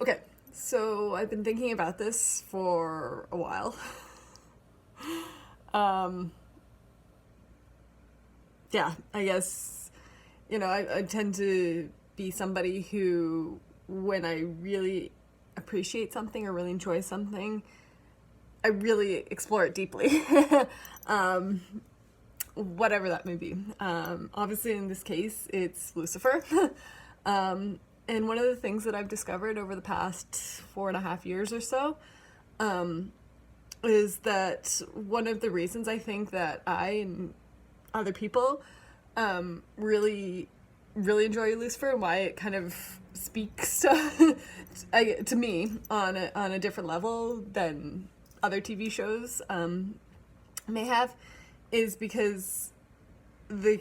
Okay, so I've been thinking about this for a while. um, yeah, I guess, I tend to be somebody who, when I really appreciate something or really enjoy something, I really explore it deeply. um, Whatever that may be. Obviously, in this case, it's Lucifer. And one of the things that I've discovered over the past 4.5 years or so is that one of the reasons I think that I and other people really, really enjoy Lucifer and why it kind of speaks to me on a different level than other TV shows may have, is because the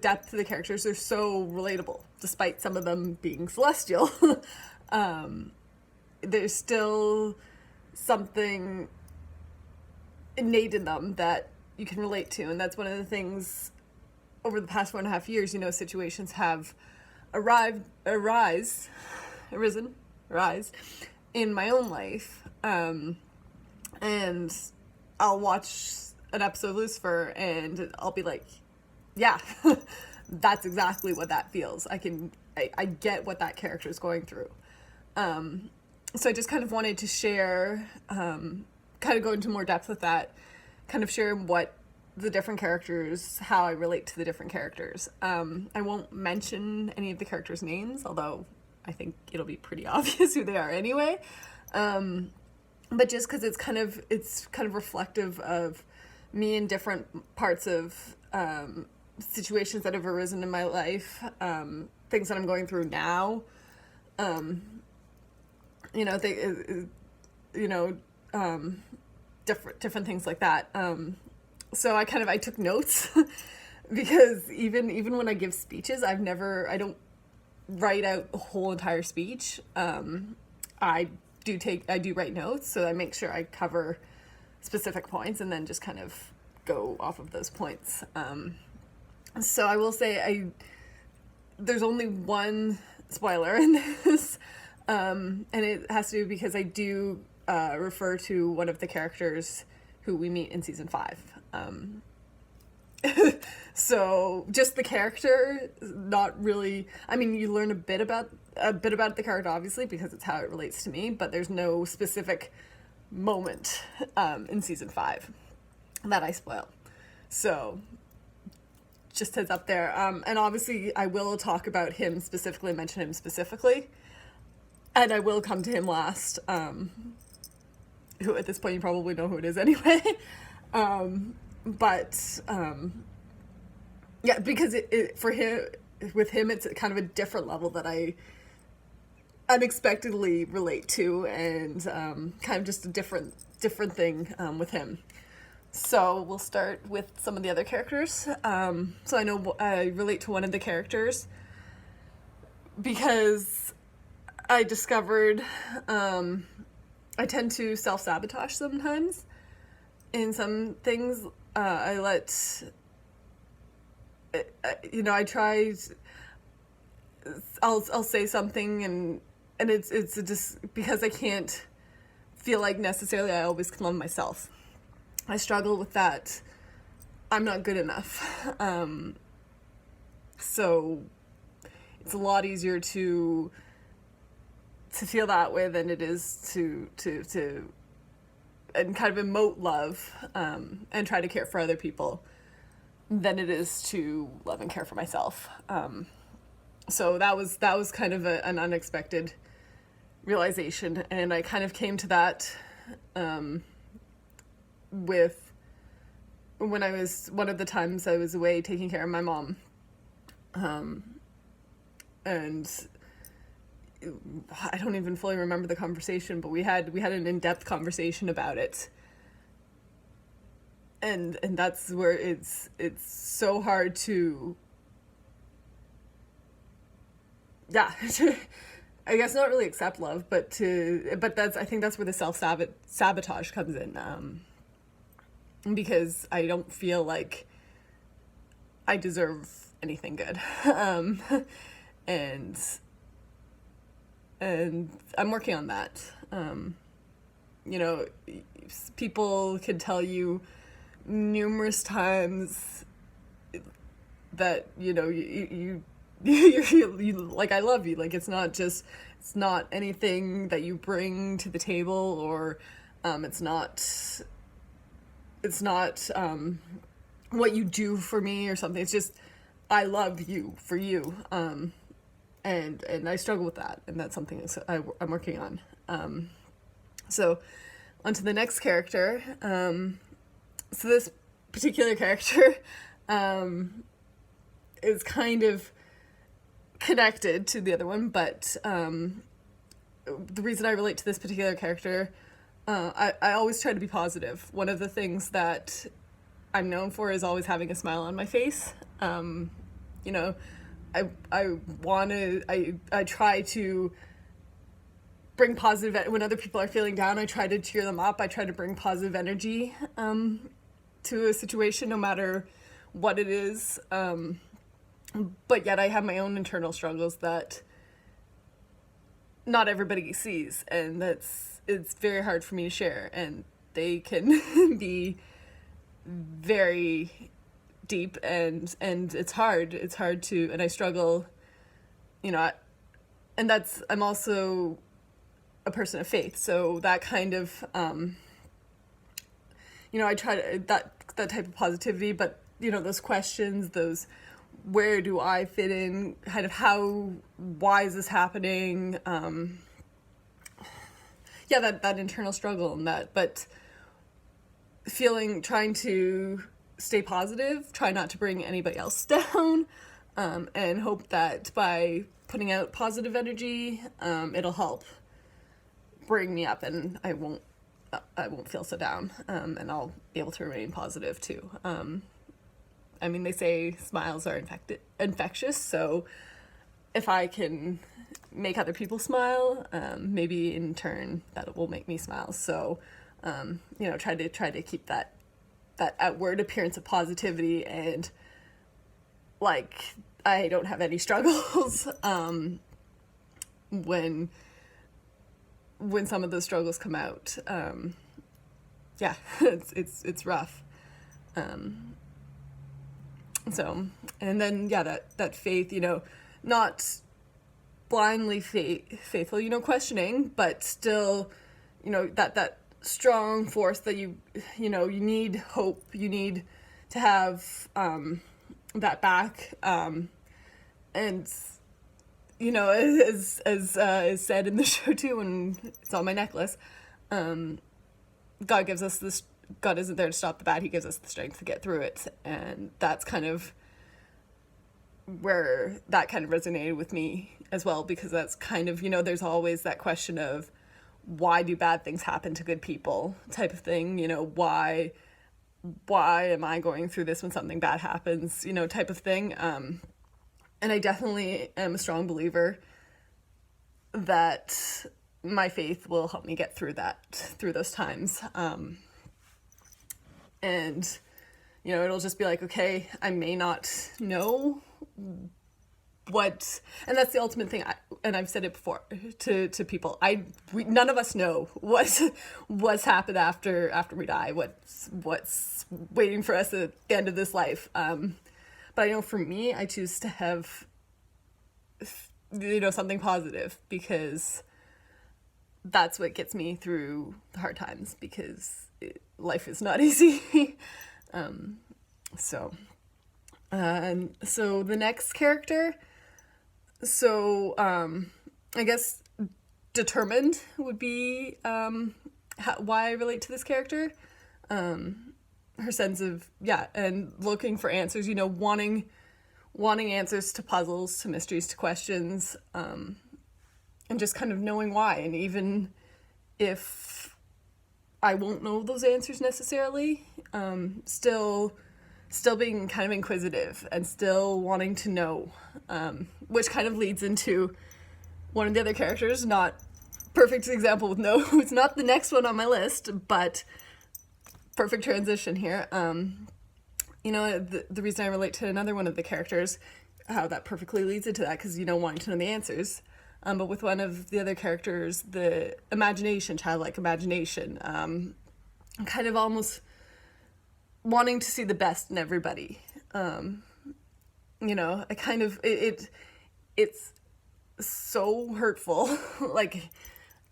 depth of the characters are so relatable, despite some of them being celestial. There's still something innate in them that you can relate to, and that's one of the things over the past 4.5 years. Situations have arisen, rise in my own life, and I'll watch an episode of Lucifer and I'll be like, yeah, that's exactly what that feels. I get what that character is going through. So I just kind of wanted to share, kind of go into more depth with that, kind of share what the different characters, how I relate to the different characters. I won't mention any of the characters' names, although I think it'll be pretty obvious who they are anyway. But just because it's kind of reflective of me in different parts of situations that have arisen in my life, things that I'm going through now. They, different things like that. So I took notes because even when I give speeches, I don't write out a whole entire speech. I do write notes, so I make sure I cover specific points and then just kind of go off of those points. So I will say there's only one spoiler in this, and it has to do because I do refer to one of the characters who we meet in season 5. So just the character, not really. I mean, you learn a bit about the character, obviously, because it's how it relates to me, but there's no specific moment in season 5 that I spoil. So just heads up there. And obviously I will talk about him specifically, mention him specifically, and I will come to him last, who at this point you probably know who it is anyway. But yeah, because with him it's kind of a different level that I unexpectedly relate to, and kind of just a different thing with him. So we'll start with some of the other characters. So I know I relate to one of the characters because I discovered I tend to self-sabotage sometimes in some things. I try. I'll say something and it's just because I can't feel like necessarily I always can love myself. I struggle with that. I'm not good enough. So it's a lot easier to feel that way than it is to and kind of emote love and try to care for other people than it is to love and care for myself. So that was kind of an unexpected realization, and I kind of came to that with when I was one of the times I was away taking care of my mom, and I don't even fully remember the conversation, but we had an in-depth conversation about it, and that's where it's so hard to, yeah, I guess not really accept love, but I think that's where the sabotage comes in, because I don't feel like I deserve anything good, and and I'm working on that. You know, people can tell you numerous times that, you know, you like, I love you. Like, it's not anything that you bring to the table, or it's not what you do for me or something. It's just, I love you for you. And I struggle with that, and that's something I'm working on. So on to the next character. So this particular character is kind of connected to the other one, but the reason I relate to this particular character, I always try to be positive. One of the things that I'm known for is always having a smile on my face. You know, I try to bring positive, when other people are feeling down, I try to cheer them up. I try to bring positive energy to a situation, no matter what it is. But yet I have my own internal struggles that not everybody sees, and it's very hard for me to share, and they can be very deep, and it's hard to, and I struggle, you know, and I'm also a person of faith, so that kind of, you know, I try to, that type of positivity, but, you know, those questions, those, where do I fit in, kind of why is this happening, yeah, that internal struggle, and that, but trying to stay positive, try not to bring anybody else down, and hope that by putting out positive energy, it'll help bring me up, and I won't feel so down, and I'll be able to remain positive too. I mean, they say smiles are infectious, so if I can make other people smile, maybe in turn that will make me smile. So, you know, try to keep that outward appearance of positivity, and like, I don't have any struggles when some of those struggles come out. Yeah, it's rough. So, and then, yeah, that faith, you know, not blindly faithful, you know, questioning, but still, you know, that strong force that you know, you need hope, you need to have that back, and, you know, as is said in the show too, and it's on my necklace, God isn't there to stop the bad, he gives us the strength to get through it. And that's kind of where that kind of resonated with me as well, because that's kind of, you know, there's always that question of, why do bad things happen to good people type of thing, you know, why am I going through this when something bad happens, you know, type of thing. And I definitely am a strong believer that my faith will help me get through those times. And, you know, it'll just be like, okay, I may not know and that's the ultimate thing, and I've said it before to people, none of us know what's happened after we die, what's waiting for us at the end of this life. But I know for me, I choose to have, you know, something positive, because that's what gets me through the hard times, because life is not easy. So the next character, I guess determined would be why I relate to this character. Her sense of, yeah, and looking for answers, you know, wanting answers to puzzles, to mysteries, to questions, and just kind of knowing why. And even if I won't know those answers necessarily, still being kind of inquisitive and still wanting to know, which kind of leads into one of the other characters, not perfect example with no, it's not the next one on my list, but perfect transition here. You know, the reason I relate to another one of the characters, how that perfectly leads into that, because, you know, wanting to know the answers, But with one of the other characters, the imagination, childlike imagination, kind of almost wanting to see the best in everybody. I kind of, it's so hurtful, like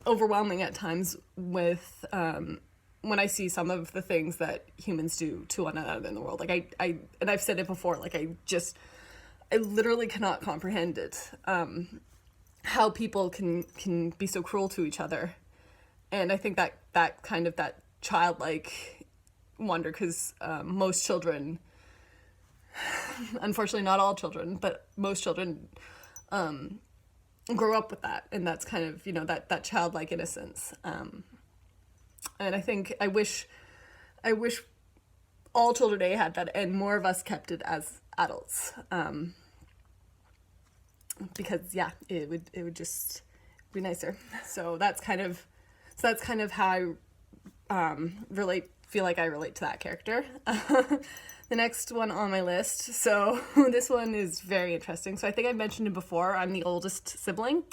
overwhelming at times with, when I see some of the things that humans do to one another in the world. Like and I've said it before, like I literally cannot comprehend it. How people can be so cruel to each other. And I think that kind of that childlike wonder, because most children, unfortunately not all children, but most children grow up with that, and that's kind of, that childlike innocence. And I think I wish all children had that, and more of us kept it as adults. Because it would just be nicer. So that's kind of how I feel like I relate to that character. The next one on my list, so this one is very interesting. So I think I mentioned it before, I'm the oldest sibling.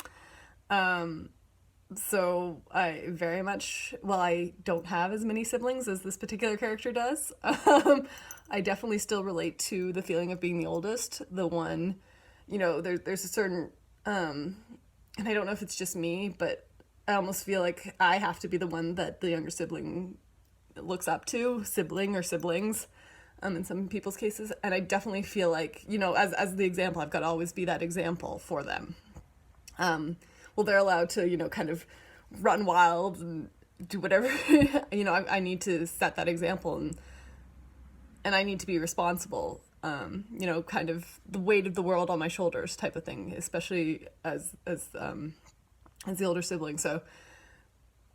So I very much, well, I don't have as many siblings as this particular character does. I definitely still relate to the feeling of being the oldest, the one, there's a certain, and I don't know if it's just me, but I almost feel like I have to be the one that the younger sibling looks up to, sibling or siblings, in some people's cases. And I definitely feel like, as the example, I've got to always be that example for them. Well, they're allowed to, kind of run wild and do whatever, I need to set that example, and I need to be responsible, kind of the weight of the world on my shoulders type of thing, especially as the older sibling. So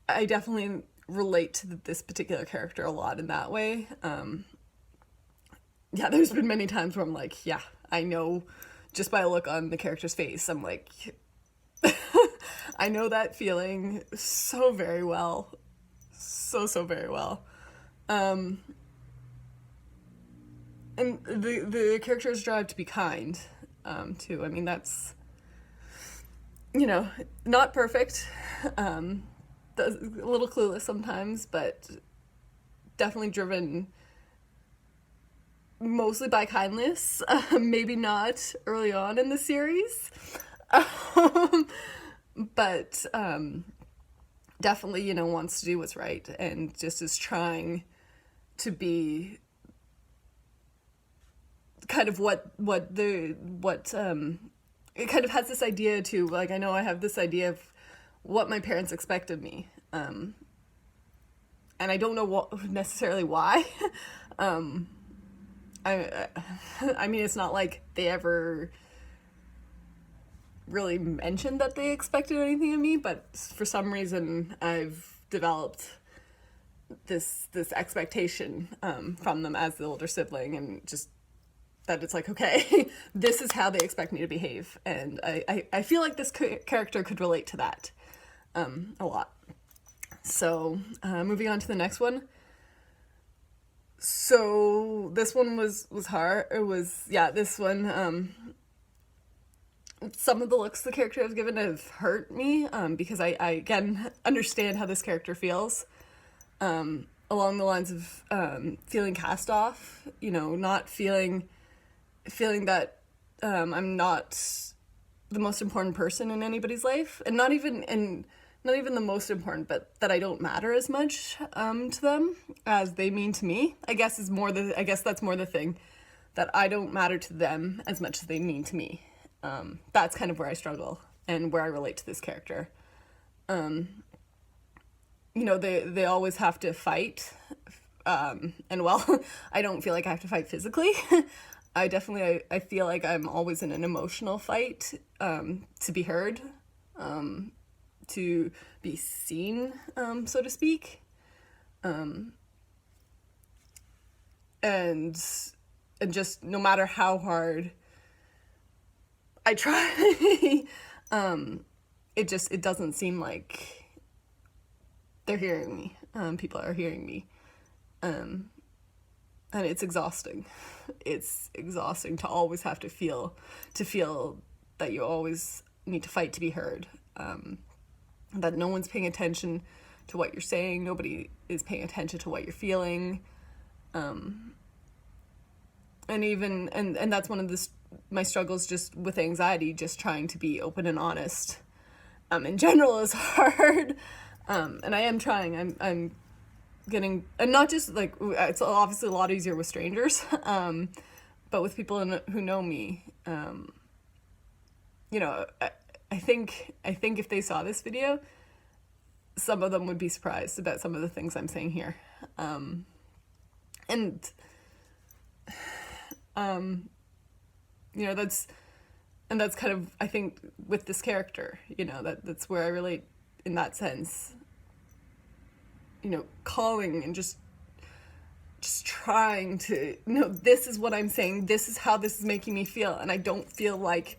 I definitely relate to this particular character a lot in that way. There's been many times where I'm like, I know just by a look on the character's face, I'm like, I know that feeling so very well. So very well. And the character's drive to be kind, too. I mean, that's, not perfect. A little clueless sometimes, but definitely driven mostly by kindness. Maybe not early on in the series. But definitely, wants to do what's right, and just is trying to be kind of what it kind of has this idea too, like, I know I have this idea of what my parents expect of me, and I don't know necessarily why. I mean, it's not like they ever really mentioned that they expected anything of me, but for some reason I've developed this expectation from them as the older sibling, and just that it's like, okay, this is how they expect me to behave, and I feel like this character could relate to that a lot. So moving on to the next one. So this one was hard. It was, this one, some of the looks the character has given have hurt me, because I again understand how this character feels, along the lines of feeling cast off, not feeling that I'm not the most important person in anybody's life, and not even the most important, but that I don't matter as much to them as they mean to me. I guess that's more the thing, that I don't matter to them as much as they mean to me. That's kind of where I struggle and where I relate to this character. They always have to fight, and well, I don't feel like I have to fight physically. I feel like I'm always in an emotional fight, to be heard, to be seen, so to speak, and just no matter how hard I try, it doesn't seem like they're hearing me. People are hearing me, and it's exhausting. It's exhausting to always have to feel that you always need to fight to be heard. That no one's paying attention to what you're saying. Nobody is paying attention to what you're feeling. And that's one of my struggles just with anxiety, just trying to be open and honest. In general is hard. And I am trying. I'm getting, and not just like, it's obviously a lot easier with strangers, but with people who know me, you know, I think if they saw this video, some of them would be surprised about some of the things I'm saying here. You know, that's kind of, I think, with this character, you know, that's where I relate in that sense. You know, calling and just trying to, no, this is what I'm saying, this is how this is making me feel, and I don't feel like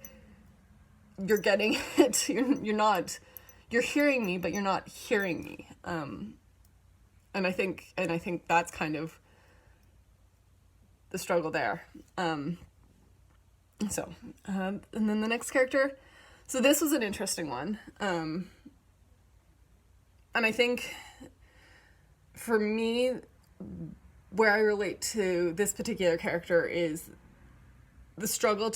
you're getting it. You're hearing me, but you're not hearing me. And I think that's kind of the struggle there. And then the next character, so this was an interesting one. And I think for me, where I relate to this particular character is the struggle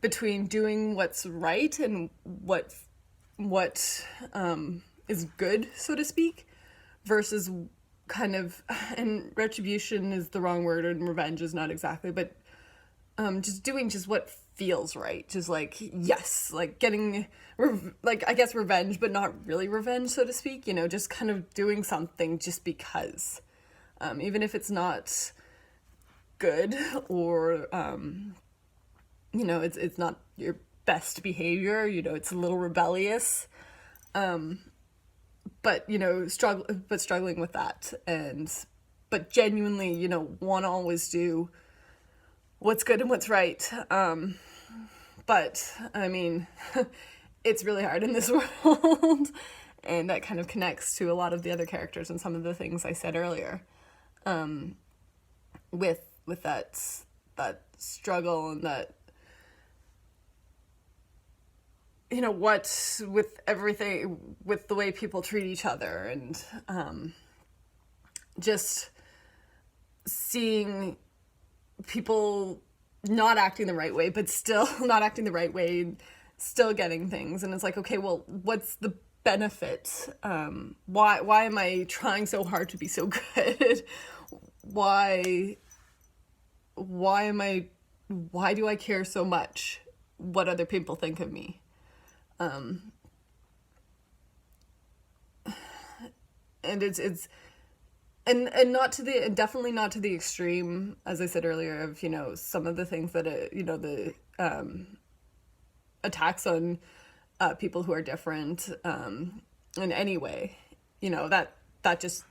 between doing what's right and what is good, so to speak, versus kind of, and retribution is the wrong word, and revenge is not exactly, but just doing just what feels right, just like, yes, like getting like, I guess revenge, but not really revenge, so to speak, you know, just kind of doing something just because, even if it's not good, or you know, it's not your best behavior, you know, it's a little rebellious, but you know, struggling with that, but genuinely, you know, want to always do what's good and what's right. But I mean, it's really hard in this world, and that kind of connects to a lot of the other characters and some of the things I said earlier, with that struggle, and that, you know, what with everything, with the way people treat each other, and just seeing people not acting the right way, but still not acting the right way, still getting things. And it's like, okay, well, what's the benefit? Why am I trying so hard to be so good? Why do I care so much what other people think of me? And it's definitely not to the extreme, as I said earlier, of, you know, some of the things that, you know, the attacks on people who are different in any way, you know, that just,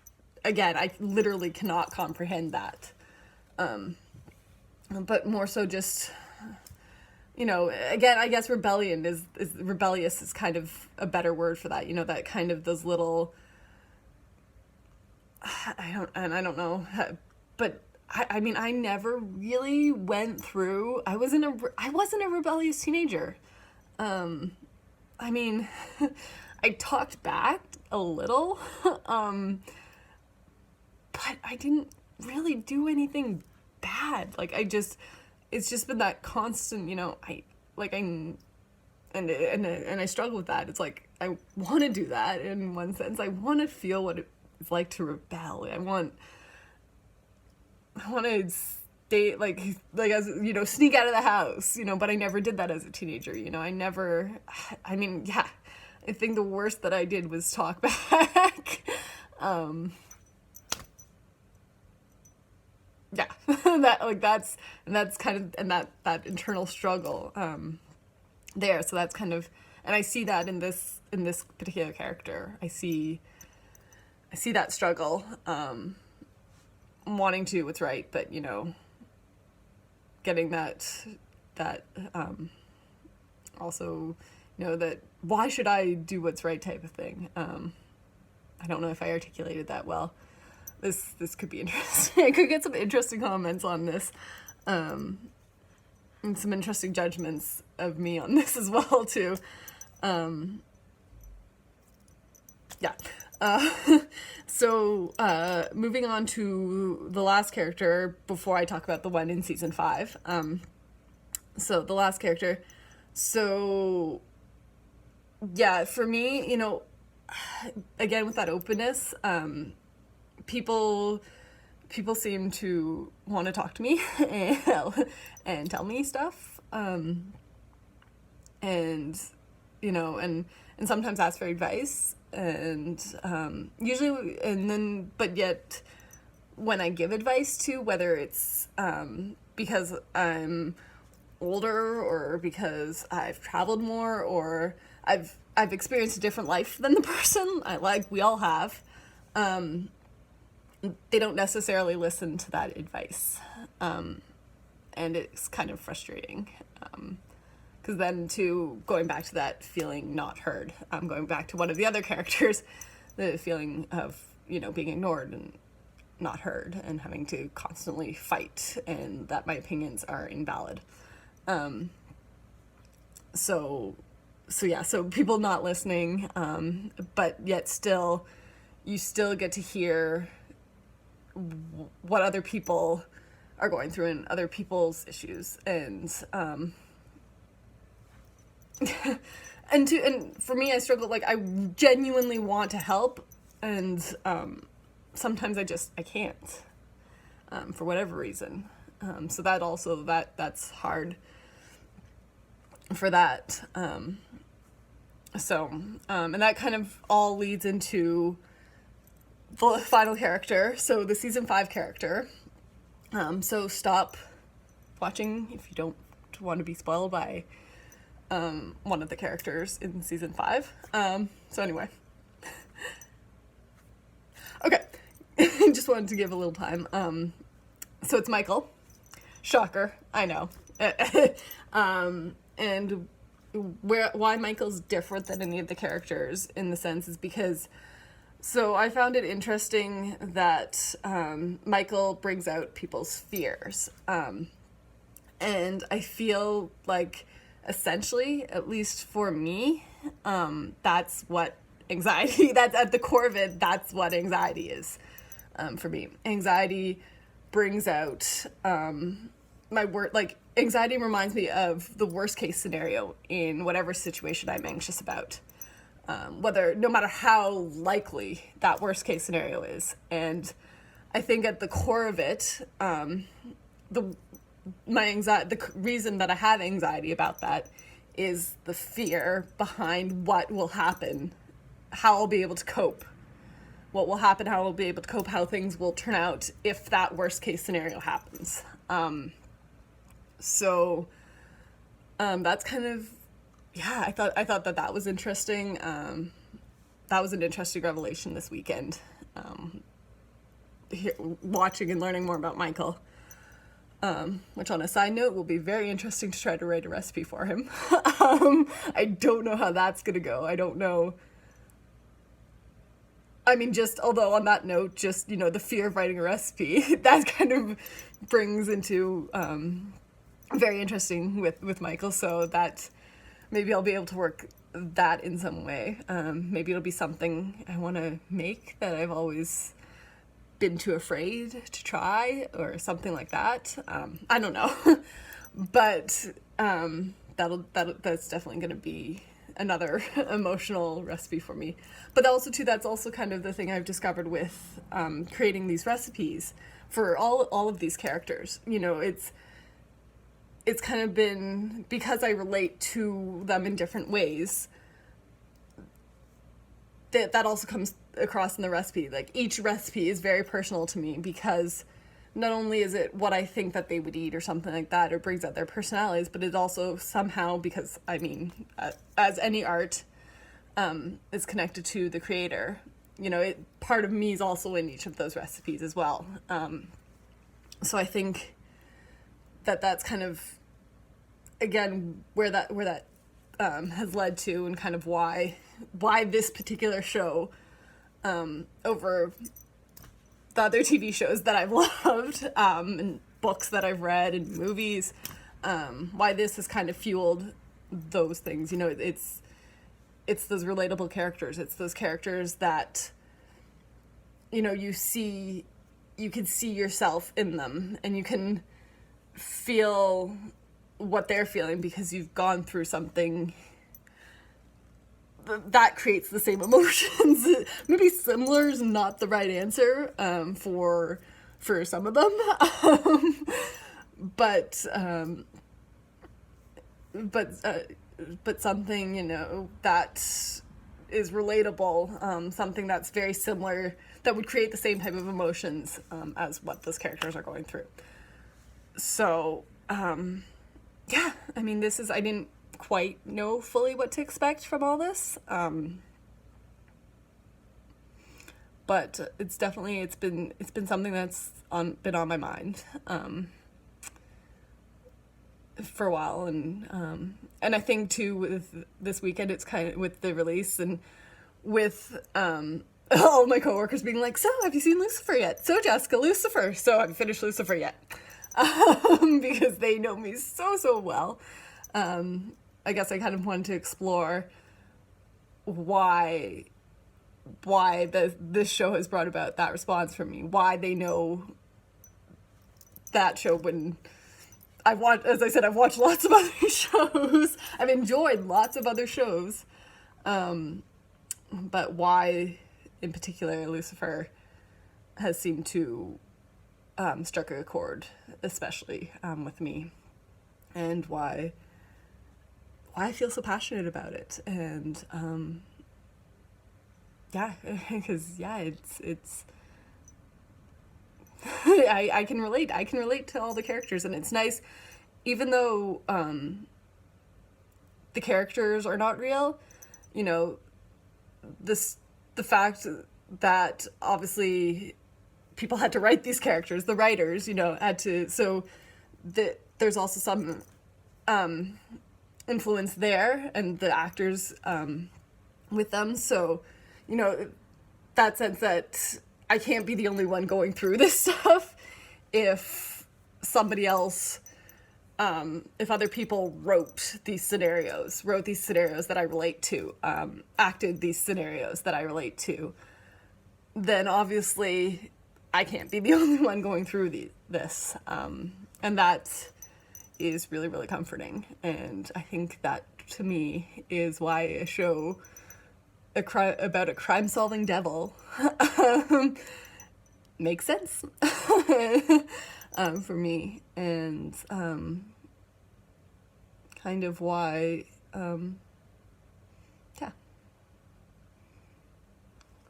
again, I literally cannot comprehend that. But more so just, you know, again, I guess rebellious is kind of a better word for that, you know, that kind of those little, I don't know, but I mean, I never really went through, I wasn't a rebellious teenager. I mean, I talked back a little, but I didn't really do anything bad. Like, it's just been that constant, you know, I struggle with that. It's like, I want to do that in one sense. I want to feel what it's like to rebel. I want to stay, like, as, you know, sneak out of the house, you know, but I never did that as a teenager, you know, I mean, yeah, I think the worst that I did was talk back. Yeah, that's kind of, and that internal struggle, there. So that's kind of, and I see that in this particular character. I see that struggle, wanting to do what's right, but, you know, getting that also, you know, that why should I do what's right type of thing. I don't know if I articulated that well. This could be interesting. I could get some interesting comments on this. and some interesting judgments of me on this as well too. Yeah. So moving on to the last character before I talk about the one in season 5. So the last character. So yeah, for me, you know, again with that openness, people seem to want to talk to me and tell me stuff, and you know, and sometimes ask for advice, and usually, and then, but yet when I give advice to, whether it's because I'm older or because I've traveled more or I've experienced a different life than the person, we all have, they don't necessarily listen to that advice, and it's kind of frustrating, because then going back to that feeling not heard, going back to one of the other characters, the feeling of, you know, being ignored and not heard and having to constantly fight and that my opinions are invalid. So people not listening, but yet still, you still get to hear what other people are going through and other people's issues, and and for me, I struggle, like, I genuinely want to help, and sometimes I can't, for whatever reason. So that also, that's hard for that. And that kind of all leads into the final character, so the season 5 character. So stop watching if you don't want to be spoiled by one of the characters in season 5. So anyway. Okay. Just wanted to give a little time. So it's Michael. Shocker, I know. And why Michael's different than any of the characters in the sense is because, so I found it interesting that Michael brings out people's fears. And I feel like essentially, at least for me, that's what anxiety, that's at the core of it, that's what anxiety is, for me. Anxiety brings out anxiety reminds me of the worst case scenario in whatever situation I'm anxious about, no matter how likely that worst case scenario is. And I think at the core of it, the reason that I have anxiety about that is the fear behind what will happen, how I'll be able to cope, what will happen, how I'll be able to cope, how things will turn out if that worst case scenario happens. That's kind of, yeah, I thought that was interesting. That was an interesting revelation this weekend, watching and learning more about Michael. Which on a side note will be very interesting to try to write a recipe for him. I don't know how that's gonna go. I don't know. I mean, although on that note, you know, the fear of writing a recipe, that kind of brings into, very interesting with Michael, so that maybe I'll be able to work that in some way. Maybe it'll be something I want to make that I've always been too afraid to try, or something like that. I don't know. But that's definitely going to be another emotional recipe for me. But that's also kind of the thing I've discovered with creating these recipes for all of these characters. You know, it's kind of been, because I relate to them in different ways, that also comes across in the recipe. Like, each recipe is very personal to me, because not only is it what I think that they would eat or something like that, or brings out their personalities, but it also somehow, because, I mean, as any art, is connected to the creator. You know, part of me is also in each of those recipes as well. So I think that's kind of, again, where that has led to, and kind of why this particular show, over the other TV shows that I've loved, and books that I've read and movies, why this has kind of fueled those things. You know, it's those relatable characters. It's those characters that, you know, you can see yourself in them, and you can feel what they're feeling because you've gone through something that creates the same emotions. Maybe similar is not the right answer for some of them, but something, you know, that is relatable, something that's very similar, that would create the same type of emotions as what those characters are going through. So yeah, I mean, I didn't quite know fully what to expect from all this, but it's been something that's been on my mind for a while, and I think too with this weekend, it's kind of with the release and with all my coworkers being like, so have you seen Lucifer yet? So Jessica, Lucifer, so have you finished Lucifer yet? Because they know me so well. I guess I kind of wanted to explore why this show has brought about that response from me, why they know that show when as I said, I've watched lots of other shows. I've enjoyed lots of other shows. But why, in particular, Lucifer has seemed to struck a chord, especially with me, and why I feel so passionate about it. And yeah, because yeah, it's I can relate. I can relate to all the characters, and it's nice, even though the characters are not real. You know, the fact that obviously people had to write these characters, the writers, you know, had to, so there's also some influence there, and the actors with them. So, you know, that sense that I can't be the only one going through this stuff. If somebody else, if other people wrote these scenarios that I relate to, acted these scenarios that I relate to, then obviously I can't be the only one going through this. And that is really, really comforting. And I think that, to me, is why a show about a crime-solving devil makes sense for me, and kind of why, yeah,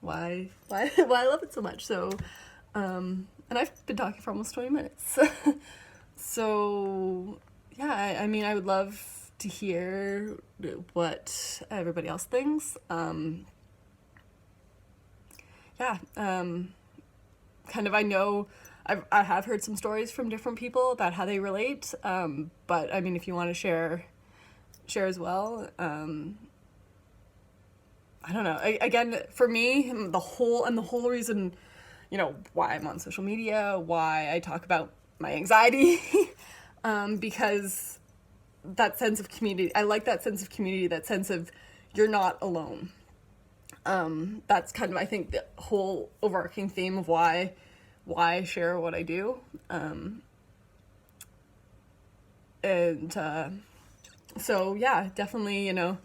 why I love it so much. So, and I've been talking for almost 20 minutes. So, yeah, I mean, I would love to hear what everybody else thinks. Yeah, kind of, I know I have heard some stories from different people about how they relate, but I mean, if you want to share as well, I don't know. Again, for me, the whole reason, you know, why I'm on social media, why I talk about my anxiety, because that sense of community, I like that sense of community, that sense of you're not alone. That's kind of, I think, the whole overarching theme of why I share what I do. So yeah, definitely, you know,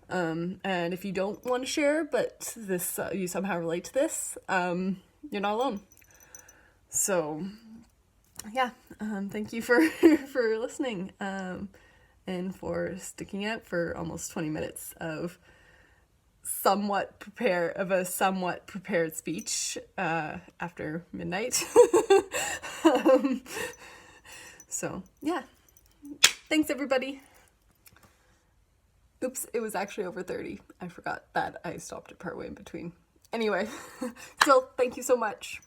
and if you don't want to share, but this, you somehow relate to this, you're not alone. So yeah, thank you for listening, and for sticking out for almost 20 minutes of a somewhat prepared speech after midnight. So yeah, thanks everybody. Oops, it was actually over 30. I forgot that I stopped it partway in between. Anyway, still, thank you so much.